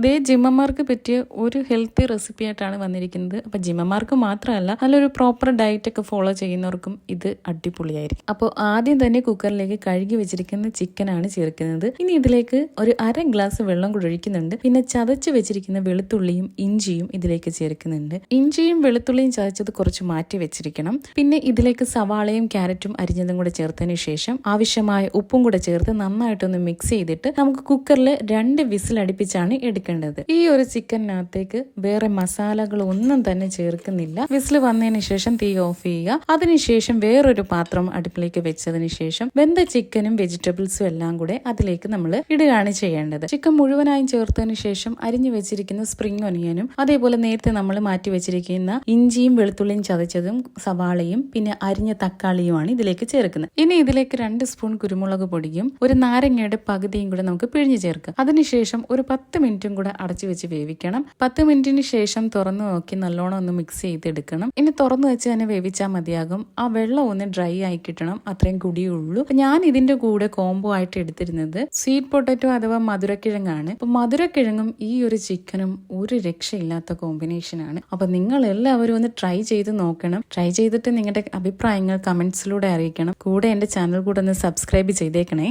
ദേ ജിമ്മന്മാർക്ക് പറ്റിയ ഒരു healthy recipe ആയിട്ടാണ് വന്നിരിക്കുന്നത്. അപ്പൊ ജിമ്മന്മാർക്ക് മാത്രമല്ല, നല്ലൊരു പ്രോപ്പർ ഡയറ്റ് ഒക്കെ ഫോളോ ചെയ്യുന്നവർക്കും ഇത് അടിപൊളിയായിരിക്കും. അപ്പോൾ ആദ്യം തന്നെ കുക്കറിലേക്ക് കഴുകി വെച്ചിരിക്കുന്ന ചിക്കനാണ് ചേർക്കുന്നത്. ഇനി ഇതിലേക്ക് ഒരു അര ഗ്ലാസ് വെള്ളം കൂടി ഒഴിക്കുന്നുണ്ട്. പിന്നെ ചതച്ച് വെച്ചിരിക്കുന്ന വെളുത്തുള്ളിയും ഇഞ്ചിയും ഇതിലേക്ക് ചേർക്കുന്നുണ്ട്. ഇഞ്ചിയും വെളുത്തുള്ളിയും ചതച്ചത് കുറച്ച് മാറ്റി വെച്ചിരിക്കണം. പിന്നെ ഇതിലേക്ക് സവാളയും ക്യാരറ്റും അരിഞ്ഞതും കൂടെ ചേർത്തതിന് ശേഷം ആവശ്യമായ ഉപ്പും കൂടെ ചേർത്ത് നന്നായിട്ടൊന്ന് മിക്സ് ചെയ്തിട്ട് നമുക്ക് കുക്കറിൽ 2 വിസിൽ അടുപ്പിച്ചാണ് എടുക്കുന്നത്. ഈ ഒരു ചിക്കനകത്തേക്ക് വേറെ മസാലകൾ ഒന്നും തന്നെ ചേർക്കുന്നില്ല. വിസിൽ വന്നതിന് ശേഷം തീ ഓഫ് ചെയ്യുക. അതിനുശേഷം വേറൊരു പാത്രം അടുപ്പിലേക്ക് വെച്ചതിന് ശേഷം വെന്ത ചിക്കനും വെജിറ്റബിൾസും എല്ലാം കൂടെ അതിലേക്ക് നമ്മൾ ഇടുകയാണ് ചെയ്യേണ്ടത്. ചിക്കൻ മുഴുവനായും ചേർത്തതിന് ശേഷം അരിഞ്ഞു വെച്ചിരിക്കുന്ന സ്പ്രിംഗ് ഒനിയനും അതേപോലെ നേരത്തെ നമ്മൾ മാറ്റി വെച്ചിരിക്കുന്ന ഇഞ്ചിയും വെളുത്തുള്ളിയും ചതച്ചതും സവാളയും പിന്നെ അരിഞ്ഞ തക്കാളിയുമാണ് ഇതിലേക്ക് ചേർക്കുന്നത്. ഇനി ഇതിലേക്ക് 2 സ്പൂൺ കുരുമുളക് പൊടിയും ഒരു നാരങ്ങയുടെ പകുതിയും കൂടെ നമുക്ക് പിഴിഞ്ഞു ചേർക്കാം. അതിനുശേഷം ഒരു 10 മിനിറ്റും കൂടെ അടച്ചു വെച്ച് വേവിക്കണം. 10 മിനിറ്റിന് ശേഷം തുറന്നു നോക്കി നല്ലോണം ഒന്ന് മിക്സ് ചെയ്തെടുക്കണം. ഇനി തുറന്നു വെച്ച് തന്നെ വേവിച്ചാൽ മതിയാകും. ആ വെള്ളം ഒന്ന് ഡ്രൈ ആയി കിട്ടണം, അത്രയും കുടിയുള്ളൂ. ഞാൻ ഇതിന്റെ കൂടെ കോംബോ ആയിട്ട് എടുത്തിരുന്നത് സ്വീറ്റ് പൊട്ടറ്റോ അഥവാ മധുരക്കിഴങ്ങാണ്. അപ്പൊ മധുരക്കിഴങ്ങും ഈ ഒരു ചിക്കനും ഒരു രക്ഷയില്ലാത്ത കോമ്പിനേഷൻ ആണ്. അപ്പൊ നിങ്ങൾ എല്ലാവരും ഒന്ന് ട്രൈ ചെയ്ത് നോക്കണം. ട്രൈ ചെയ്തിട്ട് നിങ്ങളുടെ അഭിപ്രായങ്ങൾ കമന്റ്സിലൂടെ അറിയിക്കണം. കൂടെ എന്റെ ചാനൽ കൂടെ ഒന്ന് സബ്സ്ക്രൈബ് ചെയ്തേക്കണേ.